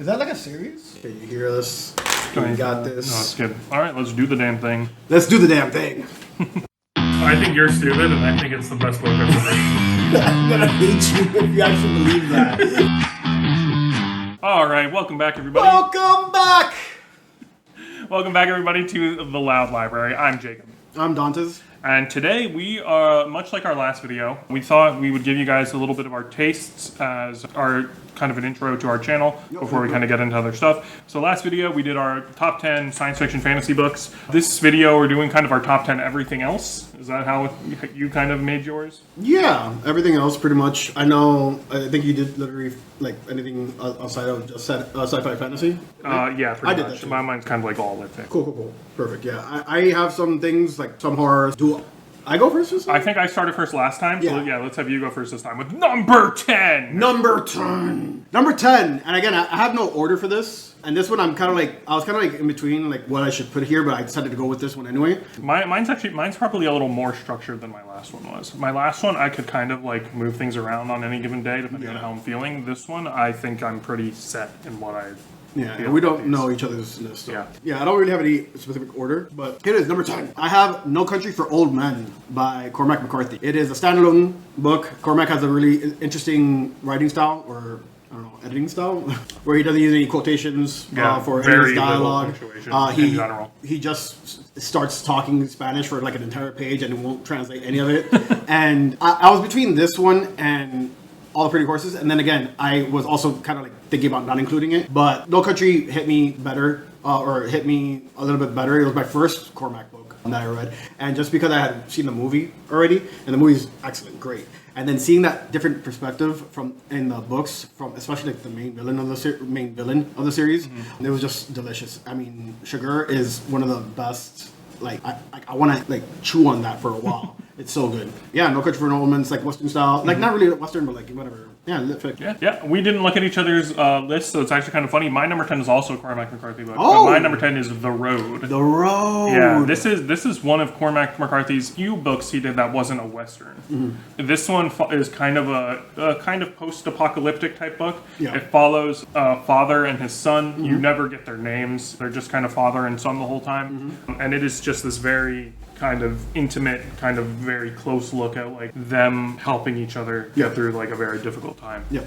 Is that like a series? Can you hear us? We got this. No, it's good. All right, let's do the damn thing. Let's do the damn thing. I think you're stupid, and I think it's the best book I've ever read. I'm gonna hate you if you actually believe that. All right, welcome back, everybody. Welcome back! Welcome back, everybody, to the Loud Library. I'm Jacob. I'm Dantes. And today we are, much like our last video, we thought we would give you guys a little bit of our tastes as our kind of an intro to our channel before we kind of get into other stuff. So last video we did our top 10 science fiction fantasy books. This video we're doing kind of our top 10 everything else. Is that how you kind of made yours? Yeah, everything else pretty much. I think you did literally like anything outside of just sci-fi fantasy. Right? Yeah, pretty I much. did that too. Mine's kind of like all lit. Cool. Perfect, yeah. I have some things, like some horrors. Do I go first this time? I think I started first last time, so Yeah. let's have you go first this time with number 10! Number 10! Number 10! And again, I have no order for this. And this one I was kind of like in between like what I should put here, but I decided to go with this one anyway. Mine's probably a little more structured than my last one was. My last one I could kind of like move things around on any given day depending on how I'm feeling. This one I think I'm pretty set in what I we don't know each other's list. So. Yeah, I don't really have any specific order, but here it is, number 10. I have No Country for Old Men by Cormac McCarthy. It is a standalone book. Cormac has a really interesting writing style, or I don't know, editing style, where he doesn't use any quotations for any of his dialogue. In general. He just starts talking Spanish for like an entire page and won't translate any of it. And I was between this one and All the Pretty Horses, and then again, I was also kind of like thinking about not including it, but No Country hit me better, or hit me a little bit better. It was my first Cormac book that I read, and just because I had seen the movie already, and the movie's excellent, great, and then seeing that different perspective in the books, from especially like the main villain of the series, it was just delicious. I mean, Sugar is one of the best. Like I want to like chew on that for a while. It's so good. Yeah, No Country for Old Men, it's like Western style. Like not really Western, but like whatever. Yeah, lit fic. Yeah. We didn't look at each other's lists, so it's actually kind of funny. My number 10 is also a Cormac McCarthy book. Oh! My number 10 is The Road. The Road. Yeah, this is one of Cormac McCarthy's few books he did that wasn't a Western. This one is kind of a kind of post-apocalyptic type book. Yeah. It follows a father and his son. You never get their names. They're just kind of father and son the whole time. And it is just this very kind of intimate, kind of very close look at like them helping each other get through like a very difficult time. Yeah.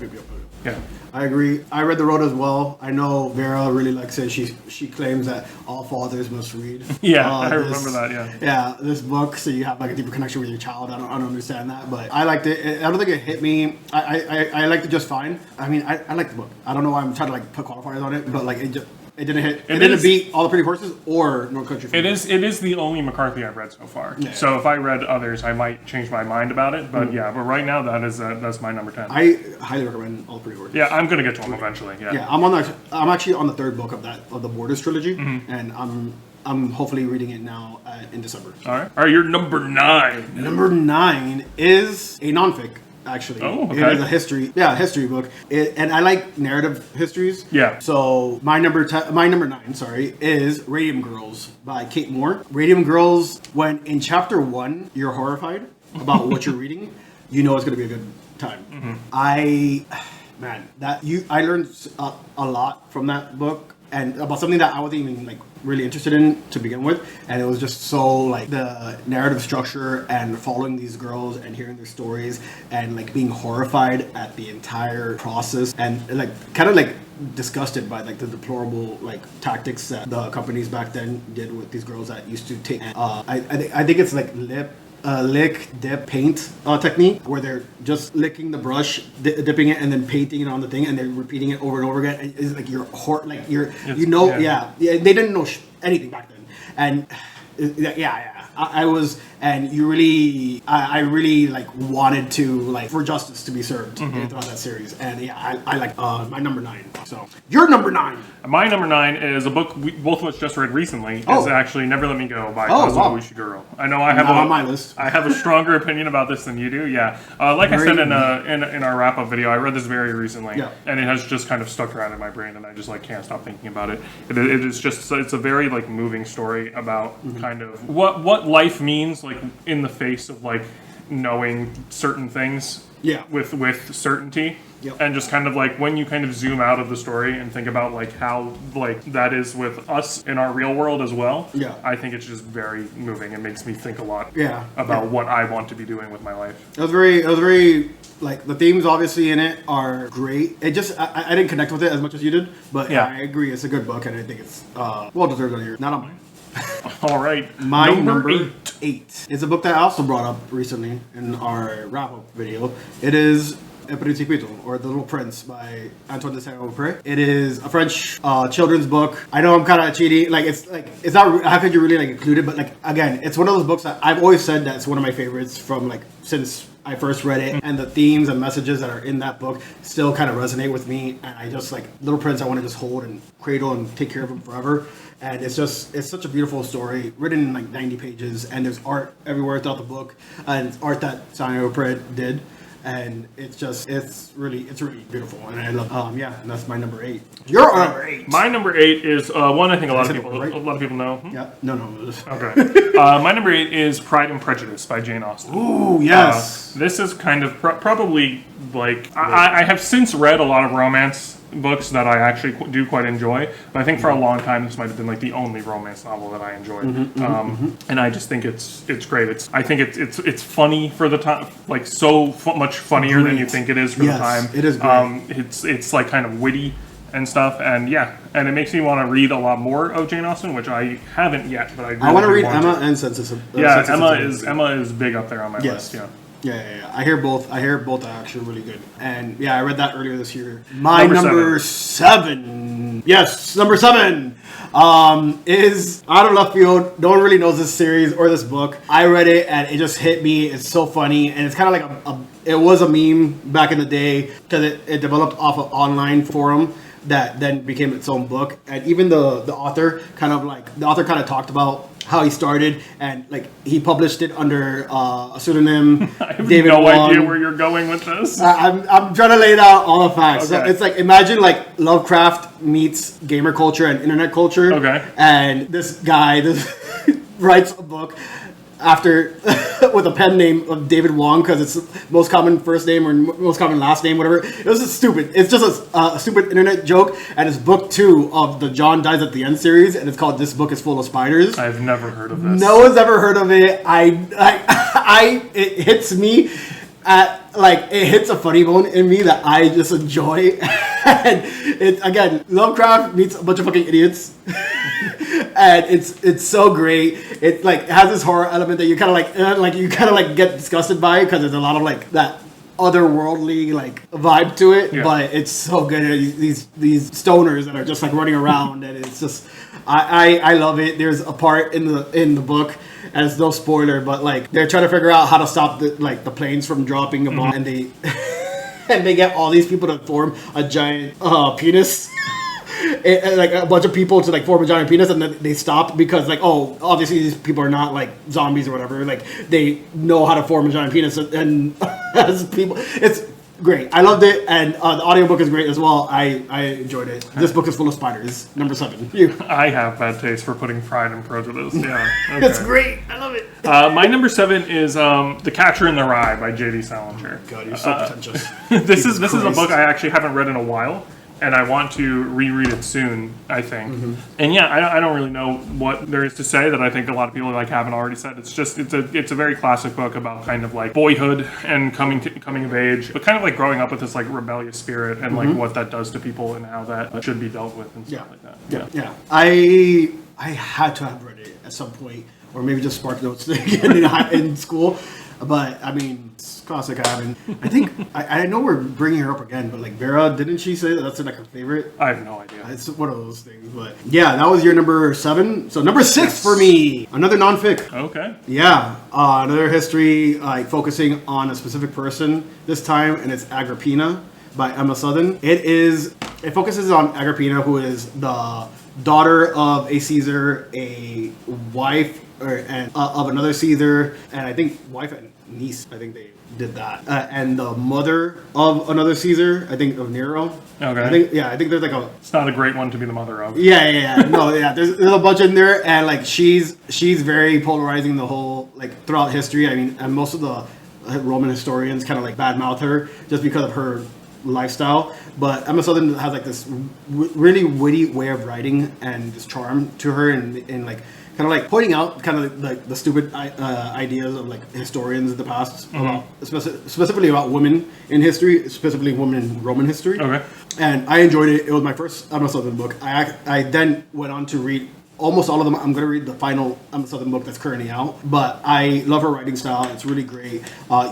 I agree. I read The Road as well. I know Vera really likes it. She claims that all fathers must read. Yeah, I remember that. Yeah, this book, so you have like a deeper connection with your child. I don't understand that, but I liked it. I don't think it hit me. I liked it just fine. I mean, I liked the book. I don't know why I'm trying to like put qualifiers on it, but like it didn't hit. It didn't beat All the Pretty Horses or No Country for Old Men. It is the only McCarthy I've read so far. Yeah. So if I read others, I might change my mind about it. But but right now that's my number 10. I highly recommend All the Pretty Horses. Yeah, I'm gonna get to them eventually. Yeah. I'm actually on the third book of the Borders trilogy, and I'm hopefully reading it now in December. So. All right, you're number 9. Number 9 is a nonfic. Actually, okay. It is a history book, and I like narrative histories. Yeah. So my number 9, is Radium Girls by Kate Moore. Radium Girls, when in chapter 1 you're horrified about what you're reading, you know it's going to be a good time. I learned a lot from that book, and about something that I wasn't even like really interested in to begin with, and it was just so like the narrative structure and following these girls and hearing their stories and like being horrified at the entire process and like kind of like disgusted by like the deplorable like tactics that the companies back then did with these girls that used to take I think it's like lick, dip, paint technique, where they're just licking the brush, dipping it, and then painting it on the thing, and then repeating it over and over again. And it's like they didn't know anything back then, and I was, and you really, I really like wanted to like for justice to be served throughout that series, and I like my number 9. So your number 9. My number 9 is a book both of us just read recently. It's actually Never Let Me Go by Kazuo Ishiguro. I know I have on my list. I have a stronger opinion about this than you do. Yeah, like I said in our wrap up video, I read this very recently, and it has just kind of stuck around in my brain, and I just like can't stop thinking about it. It is just it's a very like moving story about kind of what life means like in the face of like knowing certain things with certainty. Yep. And just kind of like when you kind of zoom out of the story and think about like how like that is with us in our real world as well. Yeah. I think it's just very moving. It makes me think a lot about what I want to be doing with my life. It was very like the themes obviously in it are great. It just I didn't connect with it as much as you did, but I agree it's a good book and I think it's well deserved on your not on mine. All right, my number 8. It's a book that I also brought up recently in our wrap-up video. It is El Principito, or The Little Prince by Antoine de Saint-Exupéry. It is a French children's book. I know I'm kind of cheating. Like it's not. How could you really like include it? But like again, it's one of those books that I've always said that's one of my favorites from like since I first read it, and the themes and messages that are in that book still kind of resonate with me. And I just like Little Prince. I want to just hold and cradle and take care of him forever. And it's such a beautiful story, written in like 90 pages, and there's art everywhere throughout the book, and it's art that Saint-Exupéry did. And it's really beautiful, and I love and that's my number 8. Your number 8. My number 8 is one I think a lot of people know. Yeah, no. Okay. My number 8 is Pride and Prejudice by Jane Austen. Ooh, yes. This is kind of probably like I have since read a lot of romance books that I actually do quite enjoy, but I think for a long time this might have been like the only romance novel that I enjoyed. And I just think it's great. I think it's funny for the time, like so much funnier than you think it is for the time. It is great. It's like kind of witty and stuff, and and it makes me want to read a lot more of Jane Austen, which I haven't yet, but I want to read Emma and Census. Emma is big up there on my list. Yeah. I hear both are actually really good. And I read that earlier this year. My number 7. Yes, number 7 is out of left field. No one really knows this series or this book. I read it and it just hit me. It's so funny, and it's kind of like it was a meme back in the day because it developed off an online forum that then became its own book. And even the author kind of talked about how he started, and like he published it under a pseudonym. I have David no Wong. Idea where you're going with this. I'm trying to lay out all the facts. Okay. So it's like imagine like Lovecraft meets gamer culture and internet culture. Okay. And this guy writes a book after with a pen name of David Wong because it's most common first name or most common last name, whatever. It was just stupid. It's just a stupid internet joke, and it's book 2 of the John Dies at the End series, and it's called This Book is Full of Spiders. I've never heard of this. No one's ever heard of it. It hits me at like it hits a funny bone in me that I just enjoy. And it again, Lovecraft meets a bunch of fucking idiots. And it's so great. It like has this horror element that you kind of like get disgusted by because there's a lot of like that otherworldly like vibe to it. Yeah. But it's so good. These stoners that are just like running around, and it's just I love it. There's a part in the book, and it's no spoiler, but like they're trying to figure out how to stop the planes from dropping a bomb, and they and they get all these people to form a giant penis. And like a bunch of people to like form a giant penis, and then they stop because like obviously these people are not like zombies or whatever, like they know how to form a giant penis, and as people it's great. I loved it, and the audiobook is great as well. I enjoyed it. This book is full of spiders. Number 7. You. I have bad taste for putting Pride and Prejudice. Yeah, okay. It's great. I love it. My number 7 is The Catcher in the Rye by J.D. Salinger. God, you're so pretentious. This is a book I actually haven't read in a while, and I want to reread it soon, I think. Mm-hmm. And I don't really know what there is to say that I think a lot of people like haven't already said. It's a very classic book about kind of like boyhood and coming of age, but kind of like growing up with this like rebellious spirit and like what that does to people and how that should be dealt with and stuff like that. Yeah. I had to have read it at some point, or maybe just Spark Notes in school. But I mean, it's classic. I haven't. I think I know we're bringing her up again, but like Vera, didn't she say that's like her favorite? I have no idea. It's one of those things. But yeah, that was your number 7. So number 6 for me, another non-fic. Okay. Yeah, another history like focusing on a specific person this time, and it's Agrippina by Emma Southon. It focuses on Agrippina, who is the daughter of a Caesar, a wife of another Caesar, and I think wife and niece. I think they did that, and the mother of another Caesar. I think of Nero. Okay. I think there's like a. It's not a great one to be the mother of. Yeah. No, yeah. There's a bunch in there, and like she's very polarizing the whole like throughout history. I mean, and most of the Roman historians kind of like badmouth her just because of her lifestyle. But Emma Southern has like this really witty way of writing and this charm to her, and like kind of like pointing out kind of like the stupid ideas of like historians in the past about specifically about women in history, specifically women in Roman history. Okay. And I enjoyed it. It was my first Emma Southern book. I then went on to read almost all of them. I'm going to read the final Emma Southern book that's currently out. But I love her writing style. It's really great.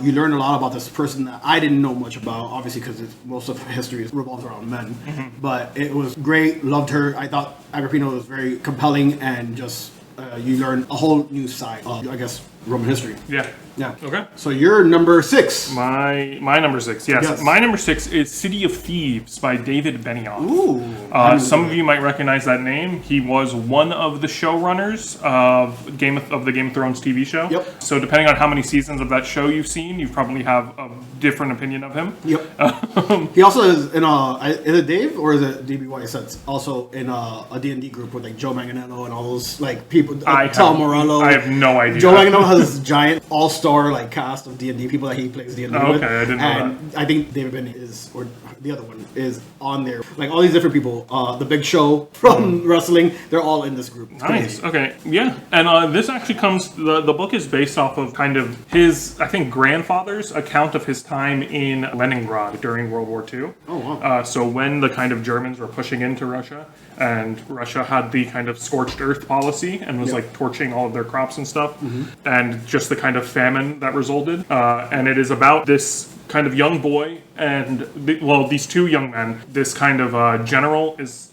You learn a lot about this person that I didn't know much about, obviously, because most of history revolves around men. But it was great. Loved her. I thought Agrippina was very compelling, and just you learn a whole new side of, I guess, Roman history. Yeah. Yeah. Okay. So you're number 6. My number 6. Yes. My number 6 is City of Thieves by David Benioff. Ooh. Some of you might recognize that name. He was one of the showrunners of the Game of Thrones TV show. Yep. So depending on how many seasons of that show you've seen, you probably have a different opinion of him. Yep. He also is in is it Dave or is it DBY Sets? Also in a D&D group with like Joe Manganiello and all those like people. Tom Morello. I have no idea. Joe Manganiello has this giant all-star like cast of D&D people that he plays D&D with. Okay, I didn't know and I think David Benioff is, or the other one is on there. Like all these different people. The Big Show from wrestling. They're all in this group. It's nice. crazy. Okay. Yeah. And this actually comes. The book is based off of kind of his, I think, grandfather's account of his time in Leningrad during World War II. Oh wow. So when the kind of Germans were pushing into Russia, and Russia had the kind of scorched earth policy and was like torching all of their crops and stuff, and just the kind of famine that resulted. And it is about this kind of young boy and these two young men. This kind of general is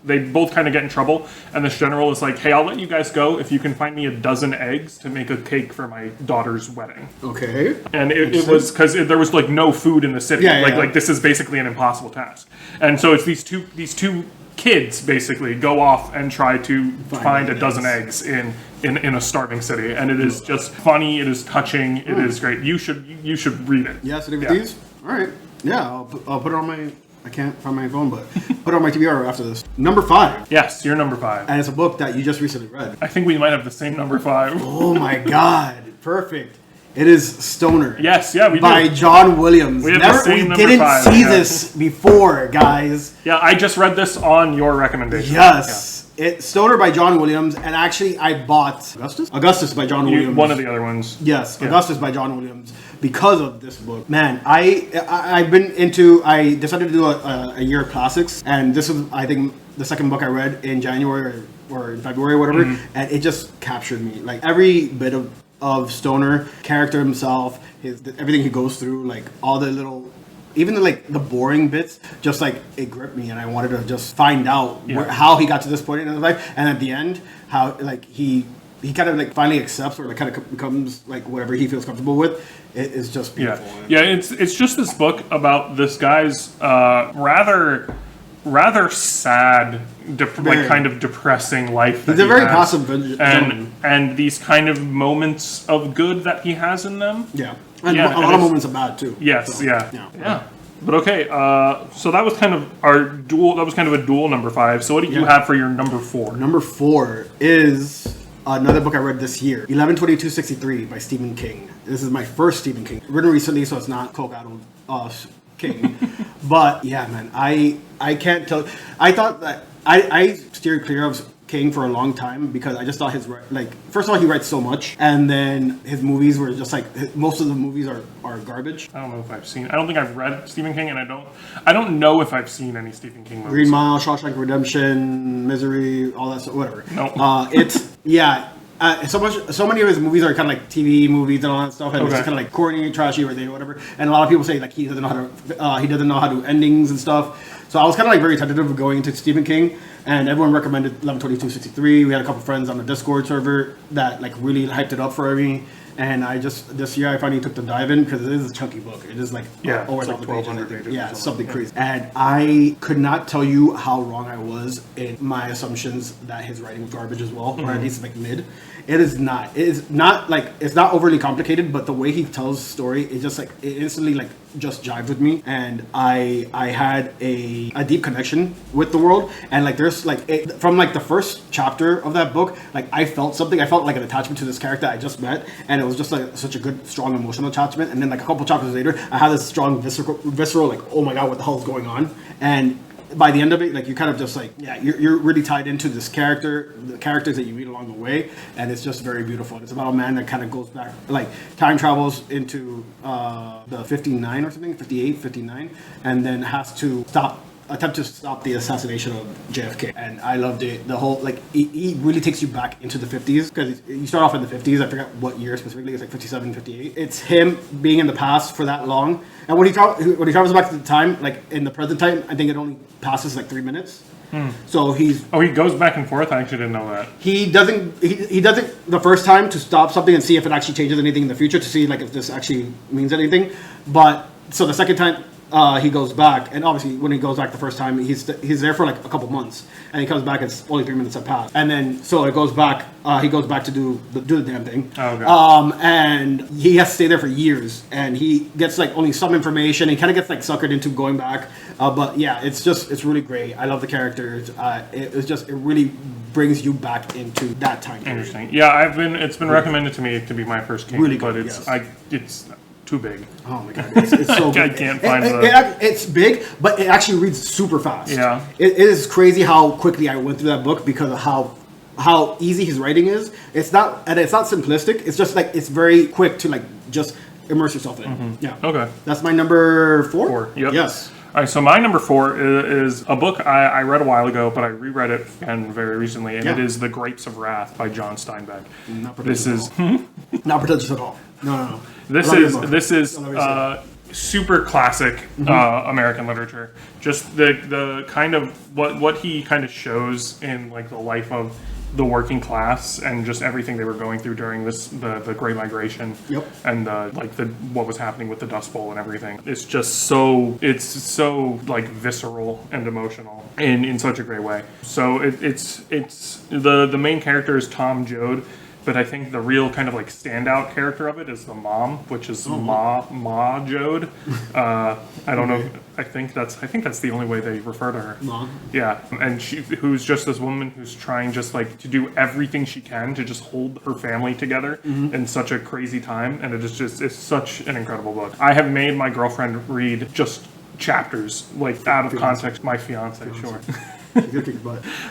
they both kind of get in trouble, and this general is like, hey, I'll let you guys go if you can find me a dozen eggs to make a cake for my daughter's wedding. Okay. And it was because there was like no food in the city. Like this is basically an impossible task. And so it's these two kids basically go off and try to find a dozen eggs in a starving city, and it is just funny. It is touching. It is great. You should read it. Yeah, City of Thieves? All right. Yeah, I'll put it on my... I can't find my phone, but put it on my TBR after this. Number 5. Yes, you're number 5. And it's a book that you just recently read. I think we might have the same number 5. Oh my god. Perfect. It is Stoner. Yes, yeah, we do. By John Williams. We have the same number 5. We didn't see this before, guys. Yeah, I just read this on your recommendation. Yes. It's Stoner by John Williams, and actually I bought Augustus by John Williams. One of the other ones. Yes, Augustus by John Williams, because of this book. Man, I've been into. I decided to do a year of classics, and this was, I think, the second book I read in January or in February or whatever, and it just captured me. Like every bit of Stoner, character himself, everything he goes through, like all the little. Even the boring bits, just like it gripped me, and I wanted to just find out how he got to this point in his life, and at the end, how like he kind of like finally accepts or like kind of becomes like whatever he feels comfortable with. It is just beautiful. Yeah. It's just this book about this guy's rather sad, like kind of depressing life. He's a very passive gentleman, and these kind of moments of good that he has in them. Yeah. And a lot of moments of bad too. Yes, so, yeah. But okay, so that was kind of our dual. That was kind of a dual number 5. So what do you have for your number 4? Number 4 is another book I read this year, 11/22/63 by Stephen King. This is my first Stephen King, written recently, so it's not coke-addled King. But yeah, man, I can't tell. I thought that I steered clear of King for a long time because I just thought first of all, he writes so much, and then his movies were just like most of the movies are garbage. I don't know if I've seen. I don't think I've read Stephen King, and I don't know if I've seen any Stephen King movies. Green Mile, Shawshank Redemption, Misery, all that stuff, whatever. No. It's so many of his movies are kind of like TV movies and all that stuff, and it's just kind of like corny, trashy, or whatever. And a lot of people say like he doesn't know how to do endings and stuff. So I was kind of like very tentative of going into Stephen King, and everyone recommended 11/22/63. We had a couple friends on the Discord server that like really hyped it up for me, and this year I finally took the dive in because it is a chunky book. It is like over 1,200 pages. Yeah, it's something crazy. And I could not tell you how wrong I was in my assumptions that his writing was garbage as well, or at least like mid. It is not. It is not like it's not overly complicated, but the way he tells the story, it just like it instantly like just jived with me, and I had a deep connection with the world. And like there's like from like the first chapter of that book, like I felt something. I felt like an attachment to this character I just met, and it was just like such a good, strong emotional attachment. And then like a couple chapters later, I had this strong visceral like, oh my god, what the hell is going on? And by the end of it, like you kind of just like, yeah, you're really tied into this character, the characters that you meet along the way, and it's just very beautiful. And it's about a man that kind of goes back, like time travels into the 59 or something, 58, 59, and then has to attempt to stop the assassination of JFK. And I loved it. The whole, like, he really takes you back into the 50s, because you start off in the 50s. I forgot what year specifically. It's like 57, 58. It's him being in the past for that long. And when he travels back to the time, like in the present time, I think it only passes like 3 minutes. So he goes back and forth. I actually didn't know that. He doesn't the first time to stop something and see if it actually changes anything in the future, to see like if this actually means anything. But so the second time he goes back, and obviously when he goes back the first time, he's there for like a couple months, and he comes back, it's only 3 minutes have passed, and then so it goes back. He goes back to do the damn thing. Oh, okay. And he has to stay there for years, and he gets like only some information. He kind of gets like suckered into going back, but yeah, it's really great. I love the characters. It really brings you back into that time period. Interesting. Yeah, it's been recommended to me to be my first game, really but good, it's too big. Oh my god, it's so I big. can't find it's big, but it actually reads super fast. Yeah. It is crazy how quickly I went through that book because of how easy his writing is. It's not simplistic. It's just like it's very quick to like just immerse yourself in. Mm-hmm. Yeah. Okay. That's my number 4. 4. Yep. Yes. All right, so my number 4 is a book I read a while ago, but I reread it again very recently, and it is The Grapes of Wrath by John Steinbeck. Not pretentious at all. Not pretentious at all. No. This is super classic American literature. Just the kind of what he kind of shows in like the life of the working class and just everything they were going through during the Great Migration. Yep. And what was happening with the Dust Bowl and everything. It's just so like visceral and emotional in such a great way. So it's the main character is Tom Joad. But I think the real kind of like standout character of it is the mom, which is Ma Joad. I don't know. I think that's the only way they refer to her. Mom. Yeah, and who's just this woman who's trying just like to do everything she can to just hold her family together in such a crazy time, and it's such an incredible book. I have made my girlfriend read just chapters like out of context. My fiance. Sure.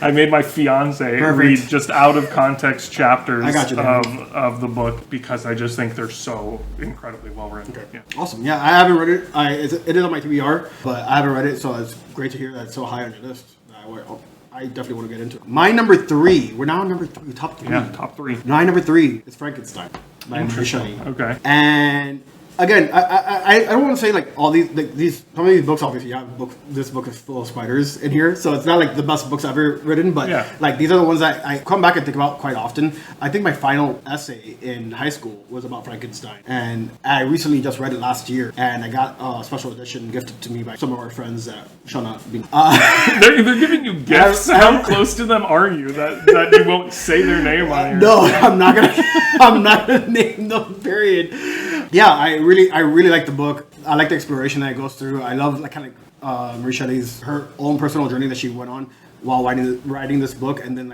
I made my fiance read just out of context chapters of the book because I just think they're so incredibly well written. Okay. Yeah. Awesome. Yeah, I haven't read it. It is on my TBR, but I haven't read it, so it's great to hear that it's so high on your list. I definitely want to get into it. My number 3. We're now on number 3. Top 3. Yeah, top 3. My number 3 is Frankenstein by Mary Shelley. Okay. And again, I don't want to say like all these some of these books, obviously this book is full of spiders in here, so it's not like the best books I've ever written, but like these are the ones that I come back and think about quite often. I think my final essay in high school was about Frankenstein, and I recently just read it last year, and I got a special edition gifted to me by some of our friends that shall not be. They're giving you gifts. How close to them are you that you won't say their name on here? No, I'm not gonna name them. Period. Yeah, I really like the book. I like the exploration that it goes through. I love like kind of Mary Shelley's her own personal journey that she went on while writing this book, and then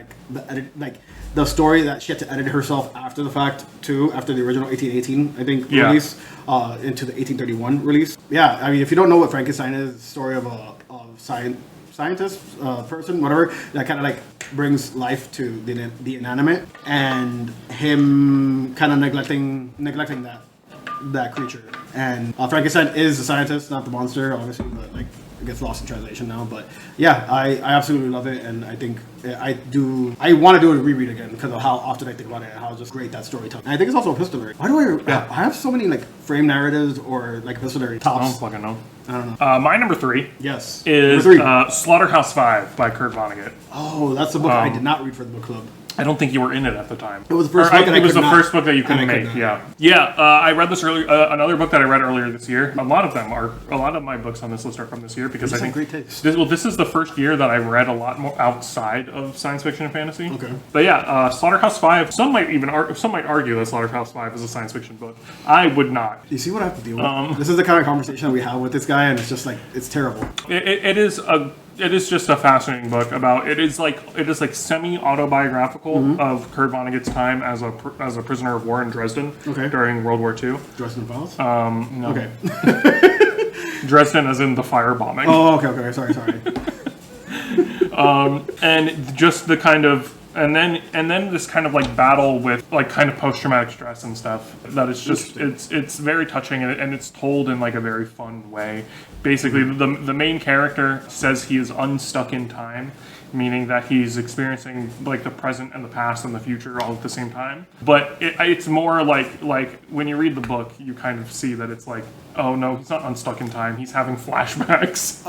like the story that she had to edit herself after the fact too, after the original 1818 I think release into the 1831 release. Yeah, I mean if you don't know what Frankenstein is, it's the story of a scientist person, whatever, that kind of like brings life to the inanimate, and him kind of neglecting that creature. And Frankenstein is the scientist, not the monster, obviously, but like it gets lost in translation now. But yeah, I absolutely love it, and I think I want to do a reread again because of how often I think about it and how just great that storytelling. And I think it's also epistolary. Why do I have so many like frame narratives or like epistolary tops? I don't fucking know. I don't know. My number 3 is Slaughterhouse-Five by Kurt Vonnegut. Oh, that's the book I did not read for the book club. I don't think you were in it at the time. It was the first book that it was the first book that you couldn't make. I read this earlier. Another book that I read earlier this year. A lot of my books on this list are from this year because I think great taste. This is the first year that I read a lot more outside of science fiction and fantasy. Okay. But yeah, Slaughterhouse-Five. Some might argue that Slaughterhouse-Five is a science fiction book. I would not. You see what I have to deal with? This is the kind of conversation we have with this guy, and it's just like it's terrible. It is just a fascinating book about it is like semi-autobiographical of Kurt Vonnegut's time as a prisoner of war in Dresden during World War II. Dresden Files? No. Okay. Dresden as in the firebombing. Oh, okay. Sorry. And just the kind of and then this kind of like battle with like kind of post-traumatic stress and stuff that is just it's very touching and it's told in like a very fun way. Basically, the main character says he is unstuck in time, meaning that he's experiencing like the present and the past and the future all at the same time. But it's more like when you read the book, you kind of see that it's like, oh no, he's not unstuck in time. He's having flashbacks.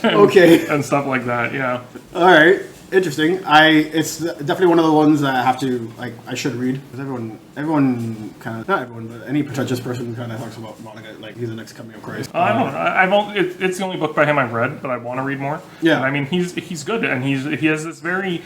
and stuff like that. Yeah. All right. Interesting. It's definitely one of the ones that I have to I should read because everyone kind of not everyone but any pretentious person kind of talks about Vonnegut like he's the next coming of Christ. I don't. It's the only book by him I've read, but I want to read more. Yeah. And I mean he's good and he has this very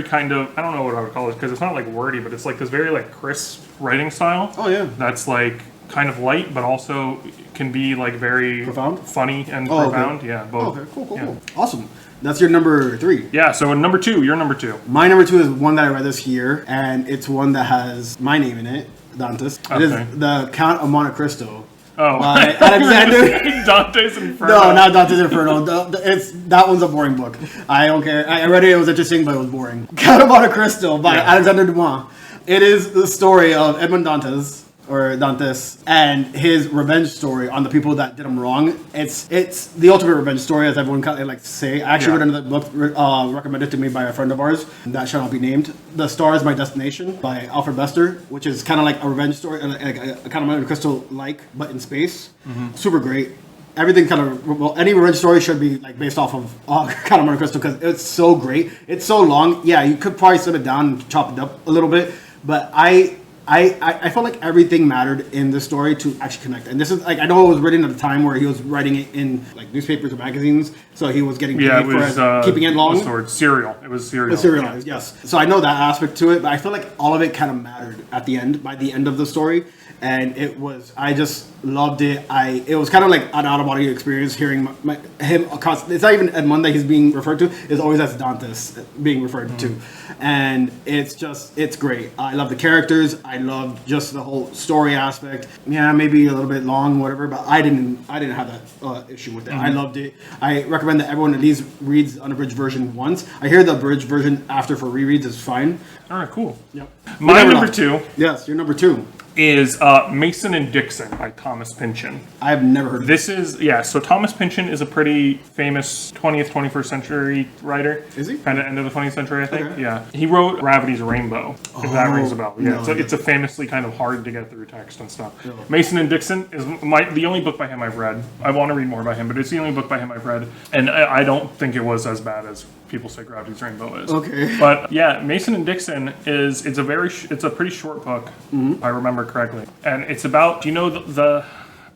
kind of I don't know what I would call it because it's not like wordy, but it's like this very like crisp writing style. Oh yeah. That's like kind of light, but also can be like very profound, funny and profound. Okay. Yeah. Both. Oh, okay. Cool. Awesome. That's your number 3. Yeah, so number 2, your number 2. My number 2 is one that I read this year, and it's one that has my name in it, Dante's. It is The Count of Monte Cristo by Alexander. Dante's Inferno. No, not Dante's Inferno. That one's a boring book. I don't care. I read it was interesting, but it was boring. Count of Monte Cristo by Alexander Dumas. It is the story of Edmond Dantes and his revenge story on the people that did him wrong. It's the ultimate revenge story, as everyone kind of likes to say. I actually read another book recommended to me by a friend of ours that shall not be named. The Star Is My Destination by Alfred Bester, which is kind of like a revenge story, like a kind of Monte Cristo but in space. Super great. Everything any revenge story should be like based off of kind of Monte Cristo because it's so great. It's so long. Yeah, you could probably slim it down and chop it up a little bit, but I felt like everything mattered in the story to actually connect. And this is like I know it was written at a time where he was writing it in like newspapers or magazines, so he was getting paid for keeping it long. Serial. It was serial. It was serialized, yes. So I know that aspect to it, but I feel like all of it kind of mattered at the end, by the end of the story. And I just loved it. It was kind of like an out-of-body experience hearing him. It's not even Edmond that he's being referred to. It's always as Dantes being referred to. And it's great. I love the characters. I love just the whole story aspect. Yeah, maybe a little bit long, whatever, but I didn't have that issue with it. I loved it. I recommend that everyone at least reads the unabridged version once. I hear the abridged version after for rereads is fine. All right, cool. Yep. My number 2. Yes, your number 2. Is Mason and Dixon by Thomas Pynchon. I've never heard of this. So Thomas Pynchon is a pretty famous 20th, 21st century writer. Is he? Kind of end of the 20th century, I think. Okay. Yeah. He wrote Gravity's Rainbow, if that rings a bell. Yeah, no, it's a famously kind of hard to get through text and stuff. No. Mason and Dixon is the only book by him I've read. I want to read more by him, but it's the only book by him I've read. And I don't think it was as bad as people say Gravity's Rainbow is. Okay. But yeah, Mason and Dixon it's a pretty short book, if I remember correctly. And it's about, do you know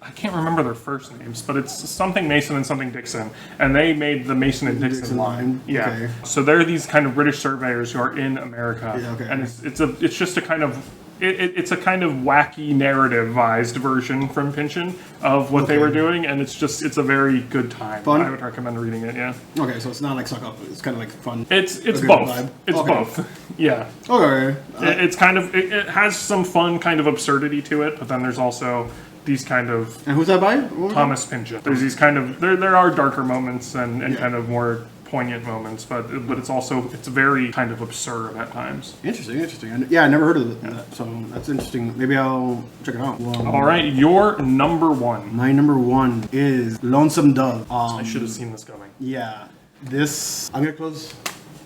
I can't remember their first names, but it's something Mason and something Dixon, and they made the Mason and Dixon line. Yeah. Okay. So they're these kind of British surveyors who are in America, and it's just a kind of it's a kind of wacky narrativized version from Pynchon of what they were doing, and it's a very good time. Fun? I would recommend reading it. Yeah. Okay, so it's not like suck up. It's kind of like fun. It's both. Vibe. It's both. Yeah. Okay. It's kind of it has some fun kind of absurdity to it, but then there's also these kind of and who's that by? Thomas Pynchon. There's these kind of there are darker moments and kind of more poignant moments, but it's very kind of absurd at times. Interesting. Yeah, I never heard of that, so that's interesting. Maybe I'll check it out. All right, your number 1. My number 1 is Lonesome Dove. I should have seen this coming. Yeah, I'm gonna close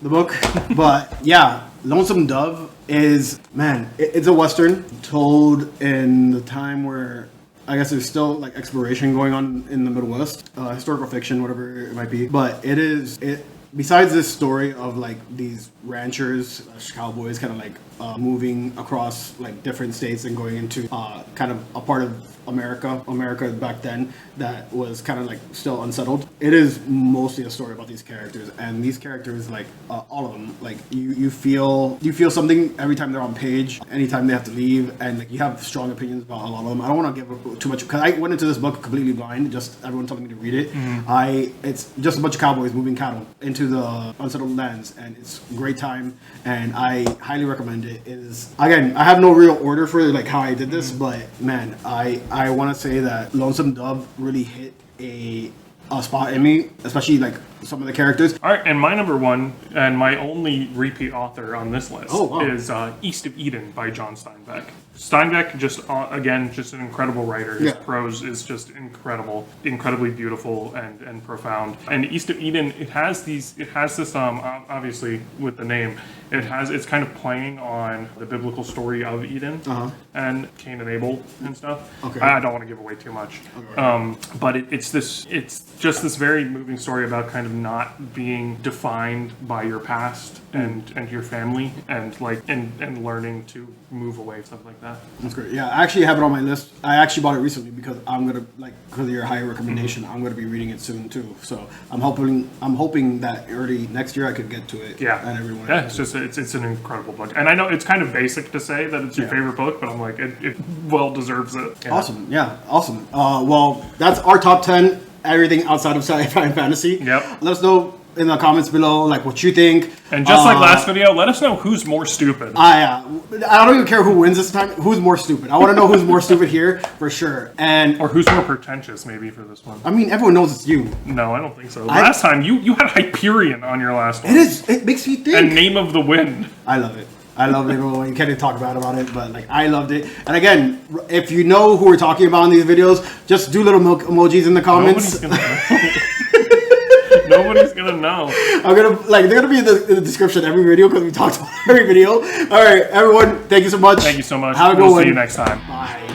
the book, but yeah, Lonesome Dove is it's a Western told in the time where I guess there's still like exploration going on in the Midwest, historical fiction, whatever it might be. But besides this story of like these ranchers, cowboys, kind of like moving across like different states and going into kind of a part of America back then that was kind of like still unsettled. It is mostly a story about these characters, and these characters, like all of them, like you feel something every time they're on page, anytime they have to leave, and like you have strong opinions about a lot of them. I don't want to give too much because I went into this book completely blind, just everyone telling me to read it. It's just a bunch of cowboys moving cattle into the unsettled lands, and it's a great time, and I highly recommend it. It is, again, I have no real order for like how I did this, but man, I want to say that Lonesome Dove really hit a spot in me, especially like some of the characters. All right, and my number one and my only repeat author on this list is East of Eden by John Steinbeck. Steinbeck, just again, just an incredible writer. His prose is just incredible, incredibly beautiful and profound. And East of Eden, it has this obviously with the name, it's kind of playing on the biblical story of Eden and Cain and Abel and stuff. Okay. I don't want to give away too much, but it's just this very moving story about kind of not being defined by your past and your family and learning to move away, stuff like that. That's great. Yeah, I actually have it on my list. I actually bought it recently because I'm gonna because of your high recommendation. I'm gonna be reading it soon too. So I'm hoping that early next year I could get to it. Yeah, and everyone. Yeah, it's an incredible book, and I know it's kind of basic to say that it's your favorite book, but I'm like it well deserves it. Yeah. Awesome. Yeah, awesome. Well, that's our top 10. Everything outside of sci-fi and fantasy. Yep. Let us know in the comments below, like what you think. And just like last video, let us know who's more stupid. I don't even care who wins this time. Who's more stupid? I want to know who's more stupid here for sure. Or who's more pretentious, maybe, for this one. I mean, everyone knows it's you. No, I don't think so. Last time you had Hyperion on your last one. It makes me think. And Name of the Wind. I love it. I love it. You can't even talk bad about it, but like I loved it. And again, if you know who we're talking about in these videos, just do little milk emojis in the comments. Nobody's gonna know. They're gonna be in the description of every video because we talked about every video. All right, everyone, thank you so much. Thank you so much. Have a good one. See you next time. Bye.